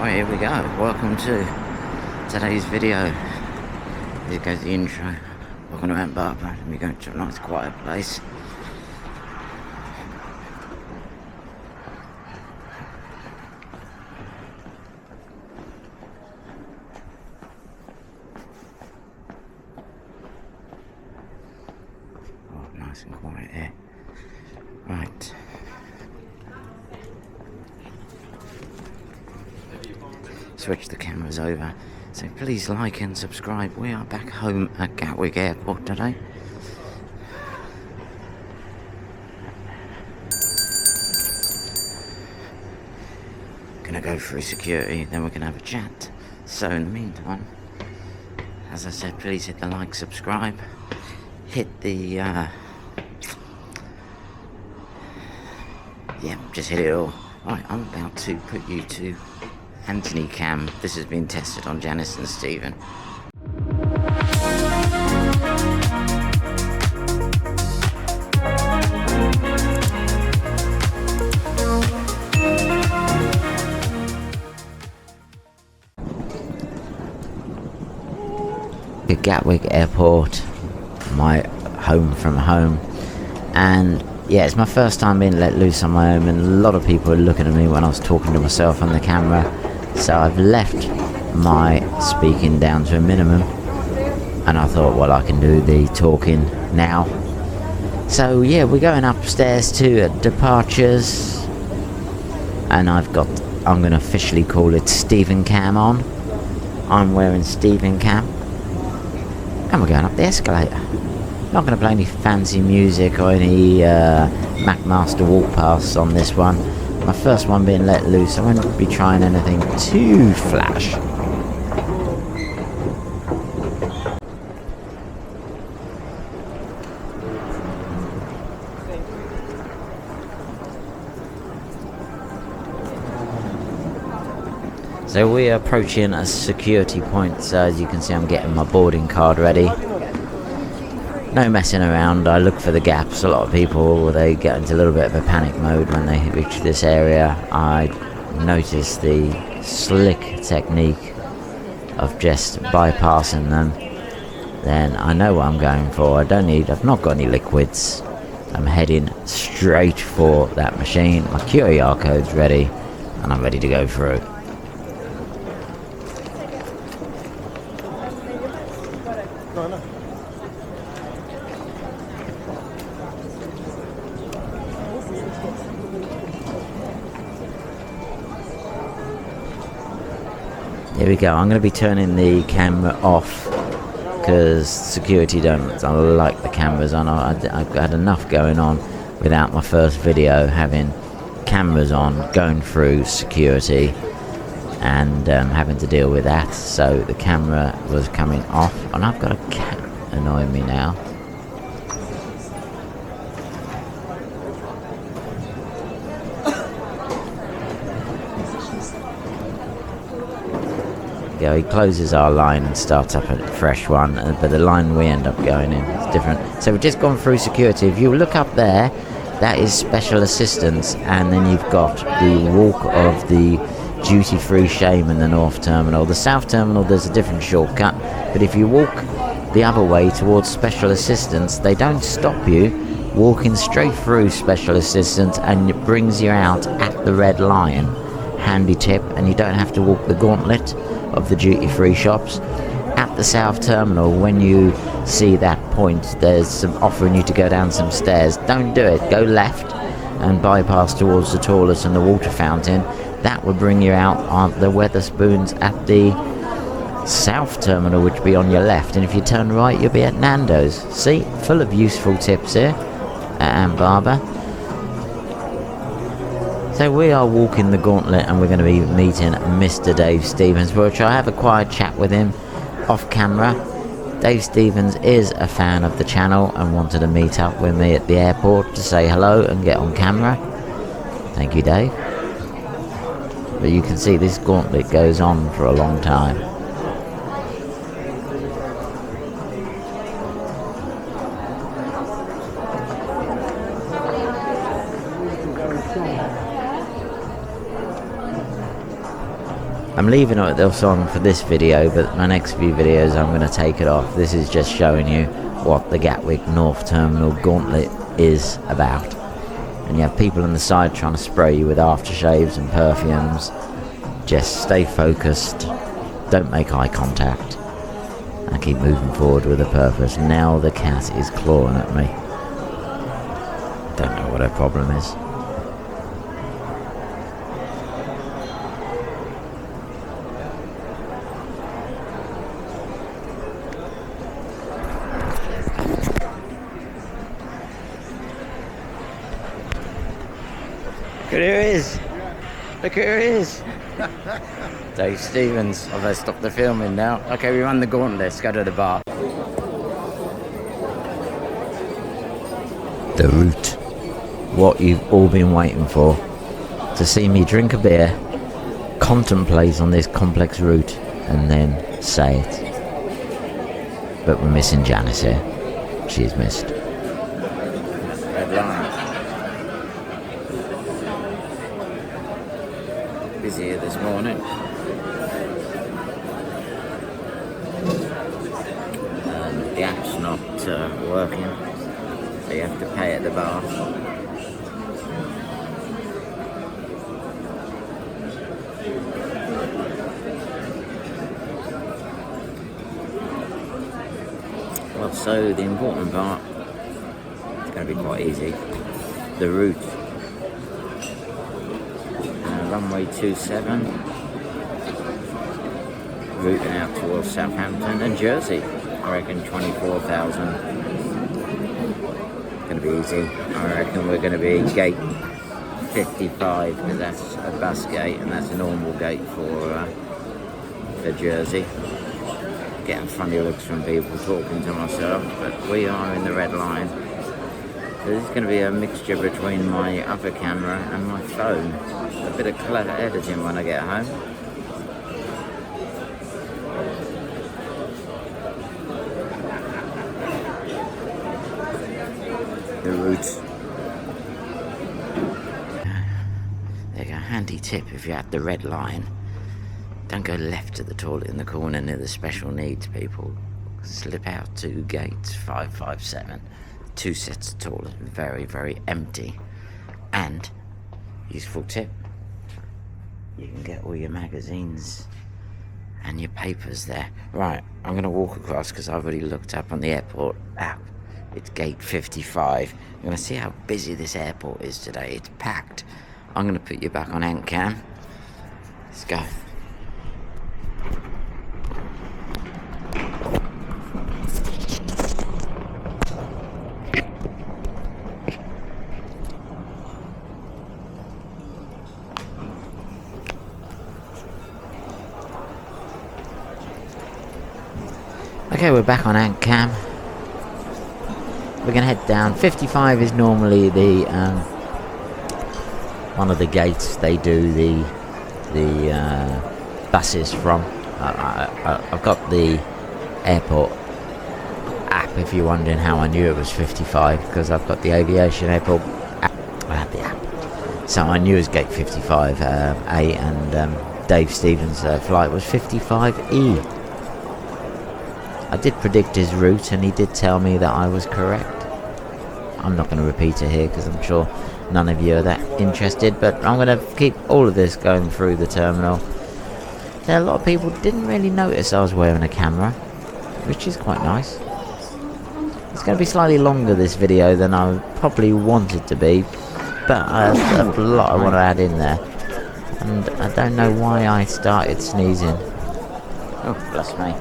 Right, here we go. Welcome to today's video. Here goes the intro. Welcome to Disembarking. Let me go to a nice quiet place. Oh, nice and quiet here. Right. Switch the cameras over, so please like and subscribe. We are back home at Gatwick Airport today. Gonna go through security, then we're gonna have a chat. So in the meantime, as I said, please hit the like, subscribe, hit the yeah, just hit it all. Right, I'm about to put you to Anthony Cam. This has been tested on Janice and Stephen. At Gatwick Airport, my home from home, and yeah, it's my first time being let loose on my own, and a lot of people were looking at me when I was talking to myself on the camera. So I've left my speaking down to a minimum, and I thought, well, I can do the talking now. So yeah, we're going upstairs to departures, and I'm going to officially call it Stephen Cam on. I'm wearing Stephen Cam, and we're going up the escalator. Not going to play any fancy music or any McMaster walk pass on this one. My first one being let loose, I won't be trying anything too flash. So we are approaching a security point, so as you can see I'm getting my boarding card ready. No messing around, I look for the gaps. A lot of people, they get into a little bit of a panic mode when they reach this area. I notice the slick technique of just bypassing them. Then I know what I'm going for. I've not got any liquids. I'm heading straight for that machine. My QR code's ready, and I'm ready to go through. Here we go. I'm going to be turning the camera off because security don't like the cameras on. I've had enough going on without my first video having cameras on, going through security and having to deal with that. So the camera was coming off, and I've got a cat annoying me now. He closes our line and starts up a fresh one, but the line we end up going in is different. So we've just gone through security. If you look up there, that is special assistance, and then you've got the walk of the duty-free shame in the North Terminal. The South Terminal, there's a different shortcut, but if you walk the other way towards special assistance, they don't stop you. Walking straight through special assistance, and it brings you out at the Red Lion. Handy tip, and you don't have to walk the gauntlet of the duty-free shops. At the South Terminal, when you see that point, there's some offering you to go down some stairs. Don't do it. Go left and bypass towards the toilets and the water fountain. That would bring you out on the Weatherspoons at the South Terminal, which would be on your left. And if you turn right, you'll be at Nando's. See, full of useful tips here at Ann Barber. So we are walking the gauntlet, and we're going to be meeting Mr. Dave Stevens, which I have a quiet chat with him off camera. Dave Stevens is a fan of the channel and wanted to meet up with me at the airport to say hello and get on camera. Thank you, Dave. But you can see this gauntlet goes on for a long time. I'm leaving it on for this video, but my next few videos I'm going to take it off. This is just showing you what the Gatwick North Terminal Gauntlet is about. And you have people on the side trying to spray you with aftershaves and perfumes. Just stay focused, don't make eye contact, and keep moving forward with a purpose. Now the cat is clawing at me. Don't know what her problem is. Look who it is! Look who it is! Dave Stevens. I've stopped the filming now. Okay, we run the gauntlet. Let's go to the bar. The route. What you've all been waiting for. To see me drink a beer, contemplate on this complex route, and then say it. But we're missing Janice here. She's missed. Red line. Busier this morning. The app's not working, so you have to pay at the bar. Well, so the important part, it's going to be quite easy. The route. Runway 27, routing out towards Southampton and Jersey. I reckon 24,000. Going to be easy. I reckon we're going to be gate 55, because that's a bus gate and that's a normal gate for Jersey. Getting funny looks from people talking to myself, but we are in the red line. So this is going to be a mixture between my other camera and my phone. A bit of clever editing when I get home. The route. There you go, handy tip if you're at the red line. Don't go left to the toilet in the corner near the special needs people. Slip out to gate 557. 2 sets of toilet, very, very empty. And, useful tip, you can get all your magazines and your papers there. Right, I'm going to walk across because I've already looked up on the airport app. It's gate 55. I'm going to see how busy this airport is today. It's packed. I'm going to put you back on ant cam. Let's go. Okay, we're back on ant cam. We're gonna head down. 55 is normally the one of the gates they do the buses from. I've got the airport app if you're wondering how I knew it was 55, because I've got the aviation airport app. I have the app, so I knew it was gate 55A, and Dave Stevens' flight was 55E. I did predict his route and he did tell me that I was correct. I'm not going to repeat it here because I'm sure none of you are that interested, but I'm going to keep all of this going through the terminal. There, a lot of people didn't really notice I was wearing a camera, which is quite nice. It's going to be slightly longer, this video, than I probably wanted to be, but there's a lot I want to add in there. And I don't know why I started sneezing. Oh, bless me.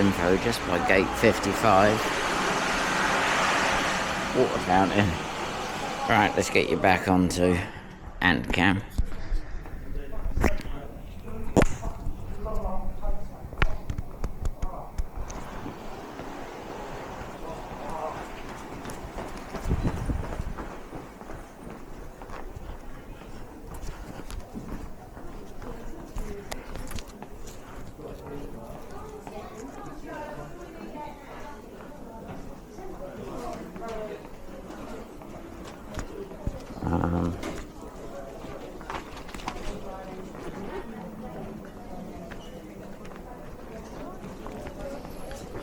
pulling through just by gate 55. Water fountain. Right, let's get you back onto Antcam.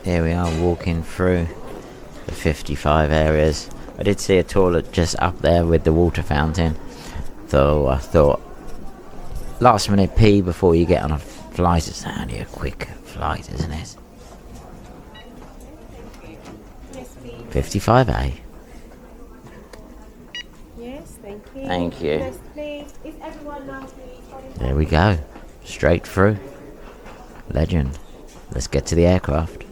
Here we are walking through the 55 areas. I did see a toilet just up there with the water fountain, so I thought last minute pee before you get on a flight. It's only a quick flight, isn't it? 55A. Yes, thank you. Thank you. Yes, please. Is everyone now please? There we go. Straight through. Legend. Let's get to the aircraft.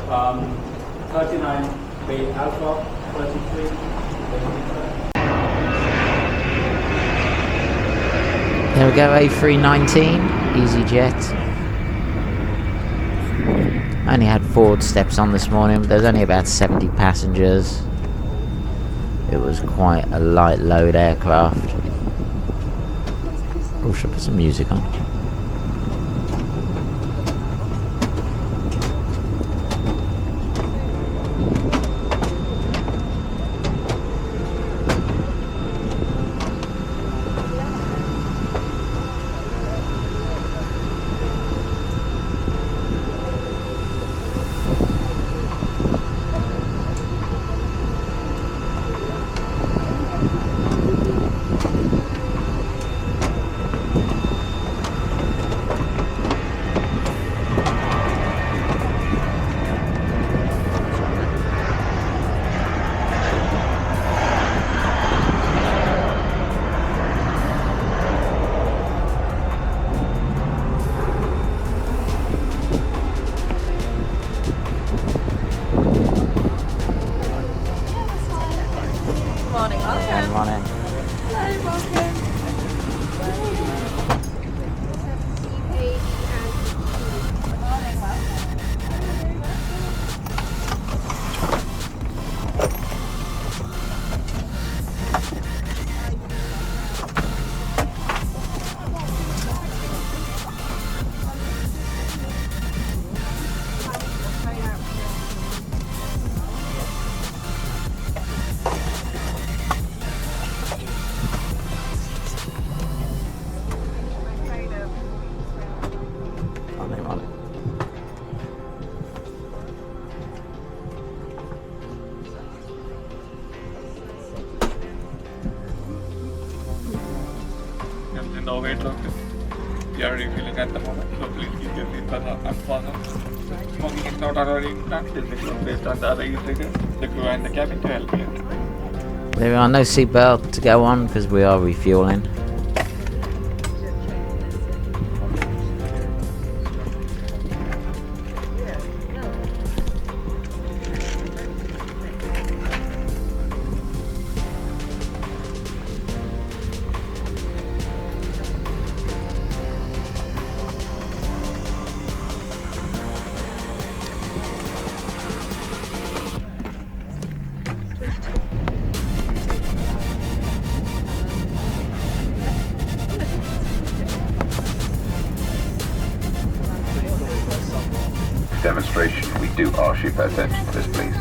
From 39 Bay Alpha 33. There we go, A319, EasyJet. Only had forward steps on this morning, but there's only about 70 passengers. It was quite a light load aircraft. Oh, should I put some music on? No weight loss. We are refilling at the moment, so please keep your seatbelt unfastened. Smoking is not allowed in taxis based on the other usages. The crew and the cabin to help you. There are no seatbelt to go on because we are refueling. Demonstration, we do ask you to pay attention to this, please.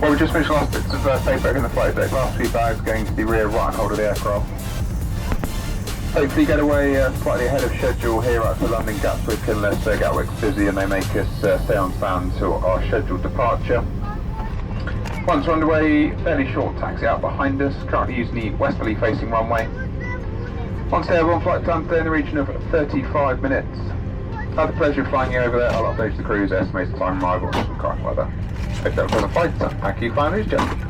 Well, we just finished the last bits of paperwork in the flight deck. Last few bags going to the rear right hold of the aircraft. Hopefully get away slightly ahead of schedule here at the London Gatwick, unless Gatwick's busy and they make us stay on stand to our scheduled departure. Once we're underway, fairly short taxi out behind us, currently using the westerly facing runway. Once there, one flight time today in the region of 35 minutes. Had the pleasure of flying you over there. I'll update the crews, estimate the time arrival and some correct weather. Hope that was a flight. Thank you, flying EasyJet.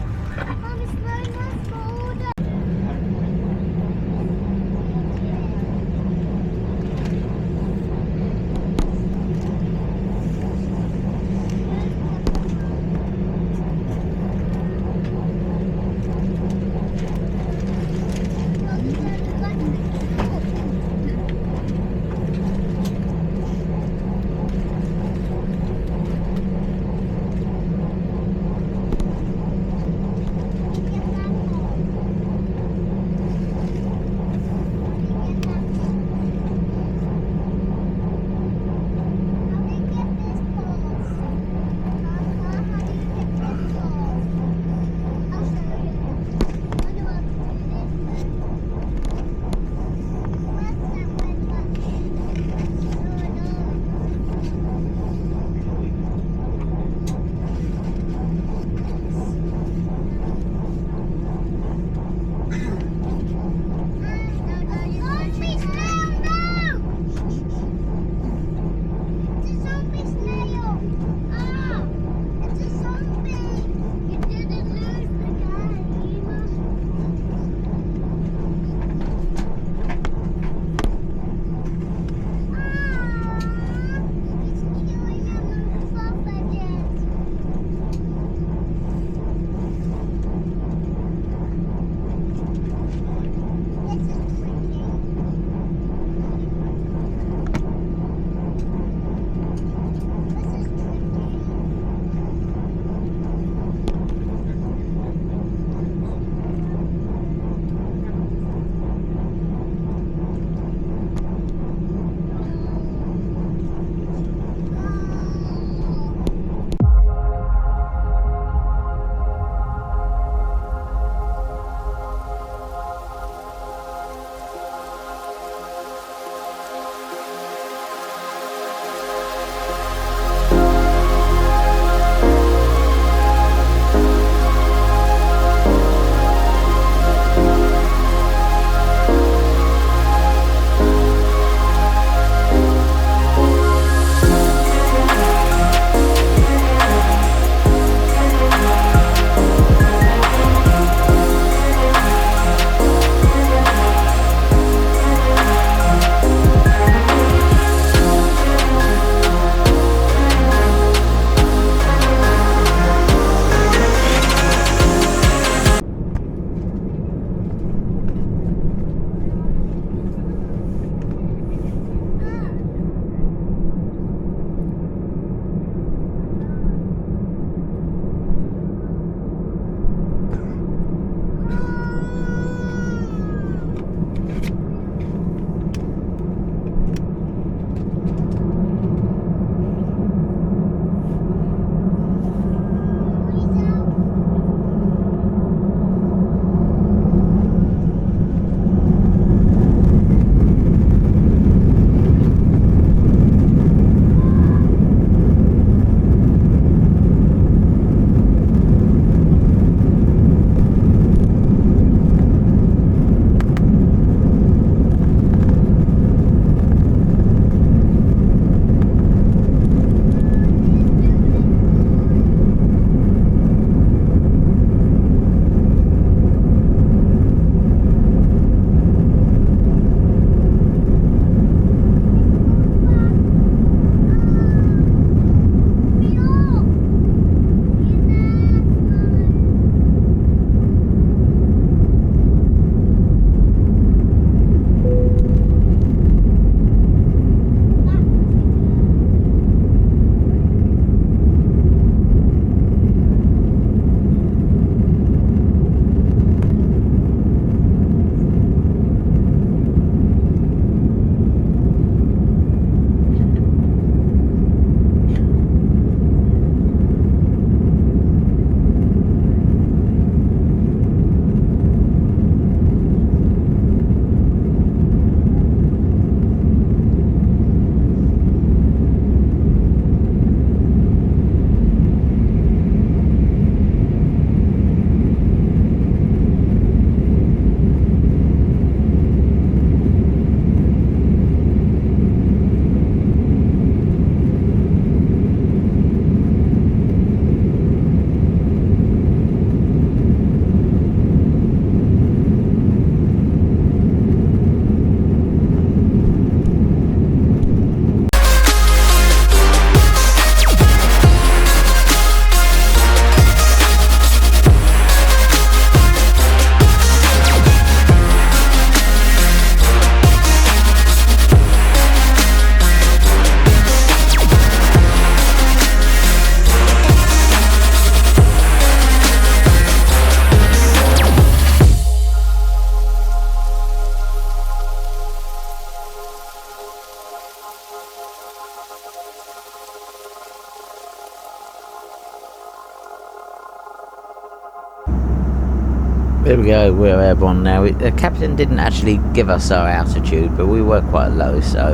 There we go, we're airborne now. The captain didn't actually give us our altitude, but we were quite low, so...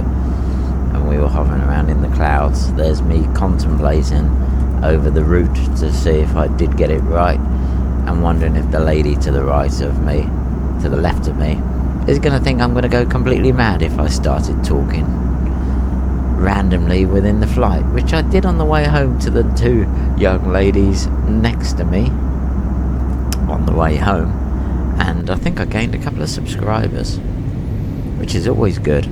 And we were hovering around in the clouds. There's me contemplating over the route to see if I did get it right. And wondering if the lady to the right of me, to the left of me, is going to think I'm going to go completely mad if I started talking randomly within the flight, which I did on the way home to the two young ladies next to me on the way home, and I think I gained a couple of subscribers, which is always good.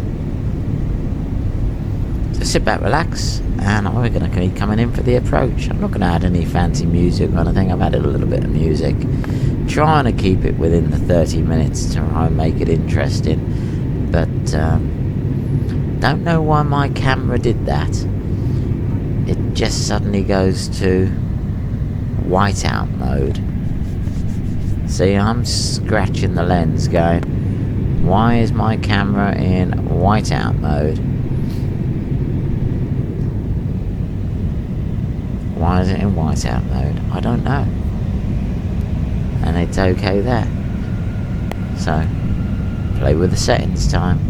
So sit back, relax, and I'm going to be coming in for the approach. I'm not going to add any fancy music or anything. I've added a little bit of music, trying to keep it within the 30 minutes to try and make it interesting, but don't know why my camera did that. It just suddenly goes to whiteout mode. See, I'm scratching the lens going, why is my camera in whiteout mode? Why is it in whiteout mode? I don't know. And it's okay there. So, play with the settings time.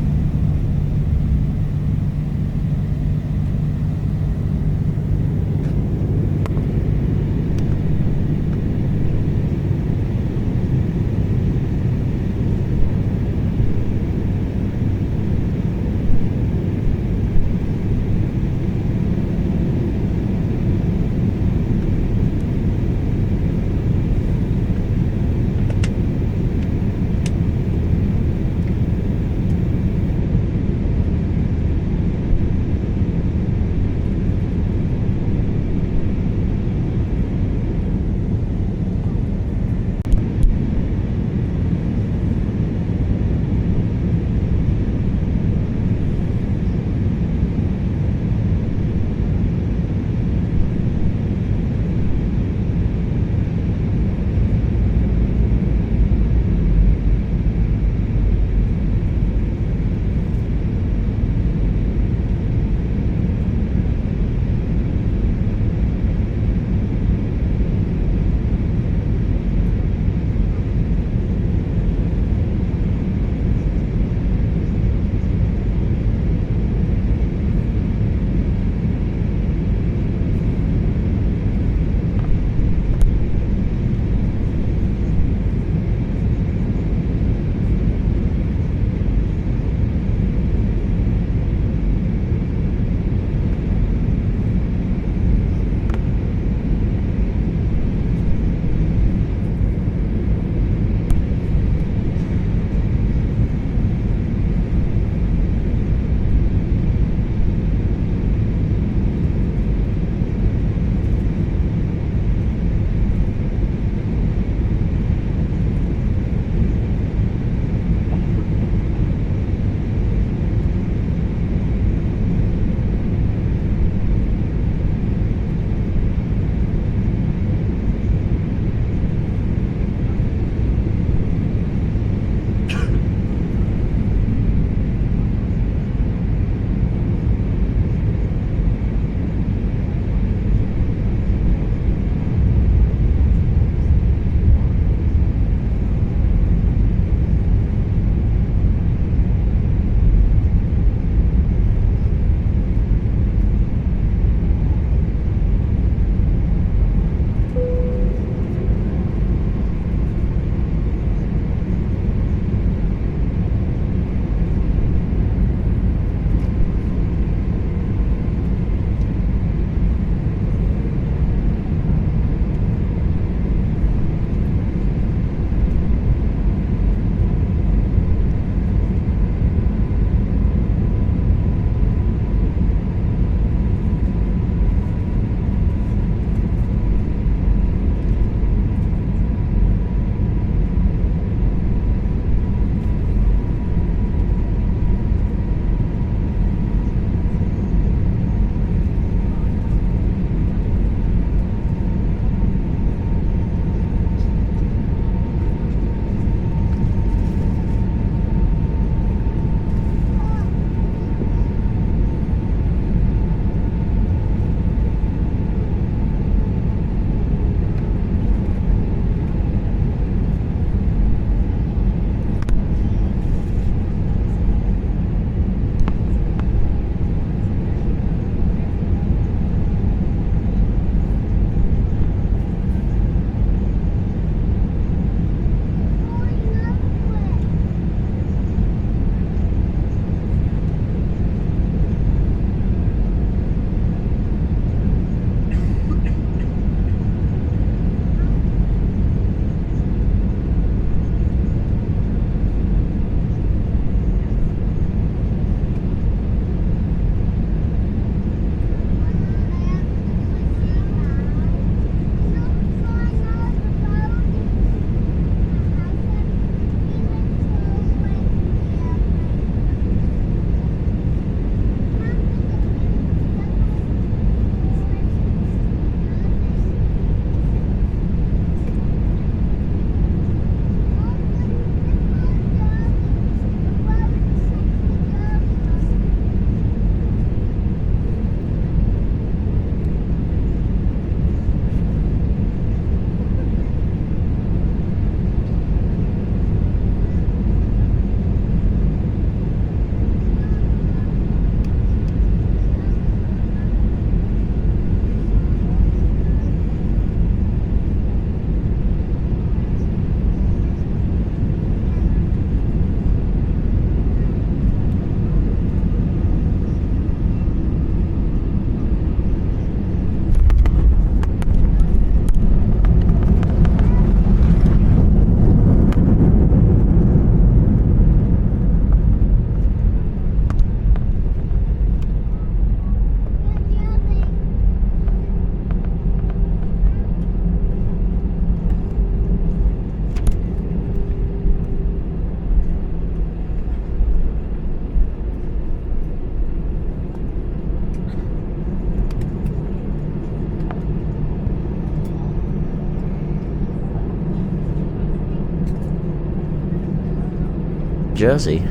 Jersey.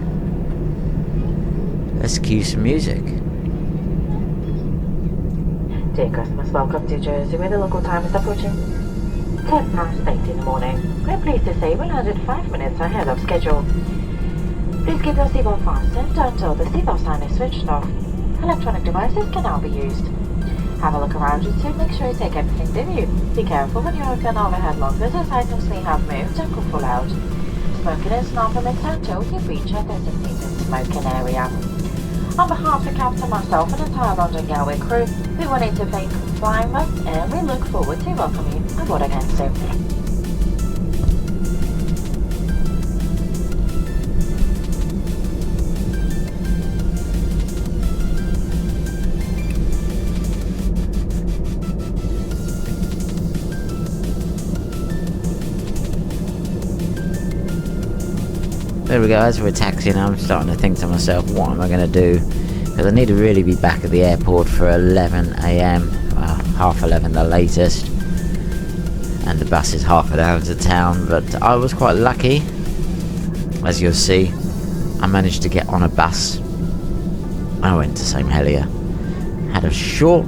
Let's cue some music. Dear customers, welcome to Jersey, where the local time is approaching 8:10 in the morning. We're pleased to say we landed 5 minutes ahead of schedule. Please keep your seatbelt fastened until the seatbelt sign is switched off. Electronic devices can now be used. Have a look around you to make sure you take everything with you. Be careful when you open overhead lockers as items may have moved and could fall out. Smoking is not permitted until you reach a designated smoking area. On behalf of the captain, myself, and the entire London Gatwick crew, we wanted to thank you for flying us, and we look forward to welcoming you aboard again soon. There we go, as we're taxiing, I'm starting to think to myself, what am I going to do? Because I need to really be back at the airport for 11 AM, half 11 the latest. And the bus is half an hour to town, but I was quite lucky. As you'll see, I managed to get on a bus. I went to St Helier. Had a short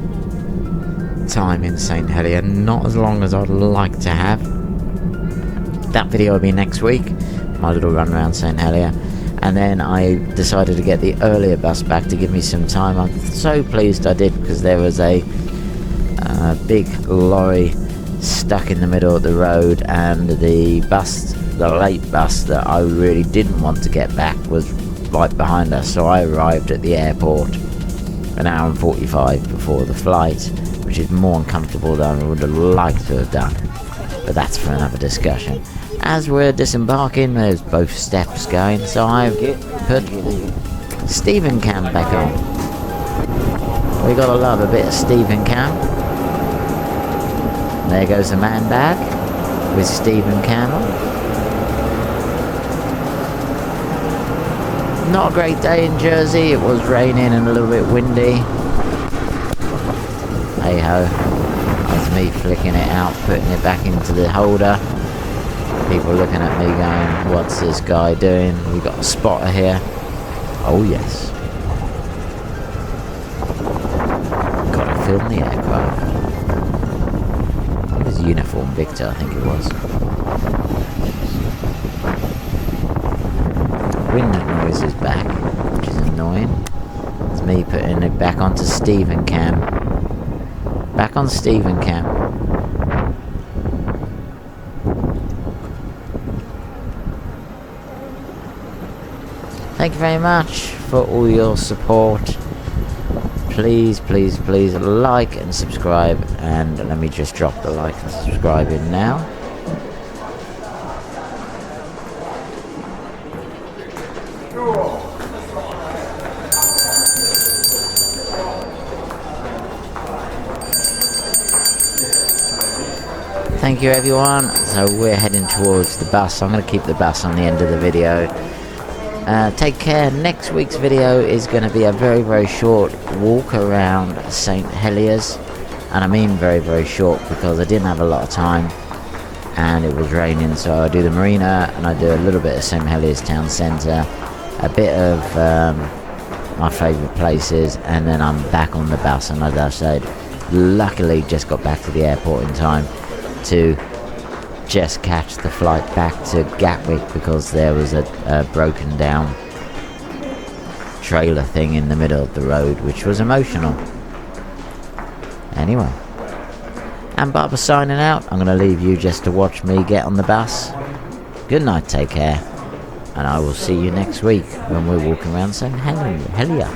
time in St Helier, not as long as I'd like to have. That video will be next week. My little run around St Helier, and then I decided to get the earlier bus back to give me some time. I'm so pleased I did, because there was a big lorry stuck in the middle of the road, and the late bus that I really didn't want to get back was right behind us, so I arrived at the airport an hour and 45 before the flight, which is more uncomfortable than I would have liked to have done, but that's for another discussion. As we're disembarking, there's both steps going, so I've put Stephen Cam back on. We gotta love a bit of Stephen Cam. There goes the man bag with Stephen Cam on. Not a great day in Jersey, it was raining and a little bit windy. Hey ho, that's me flicking it out, putting it back into the holder. People looking at me going, what's this guy doing? We got a spotter here. Oh yes. Gotta film the aircraft. It was Uniform Victor, I think it was. Wind noise is back, which is annoying. It's me putting it back onto Stephen Cam. Back on Stephen Cam. Thank you very much for all your support. Please, please, please like and subscribe. And let me just drop the like and subscribe in now. Thank you everyone. So we're heading towards the bus. I'm going to keep the bus on the end of the video. Take care. Next week's video is going to be a very, very short walk around St Helier's, and I mean very, very short because I didn't have a lot of time and it was raining, so I do the marina and I do a little bit of St Helier's town centre, a bit of my favourite places, and then I'm back on the bus. And as I said, luckily just got back to the airport in time to just catch the flight back to Gatwick, because there was a broken down trailer thing in the middle of the road, which was emotional. Anyway, and Barbara signing out. I'm going to leave you just to watch me get on the bus. Good night, take care, and I will see you next week when we're walking around St Helier.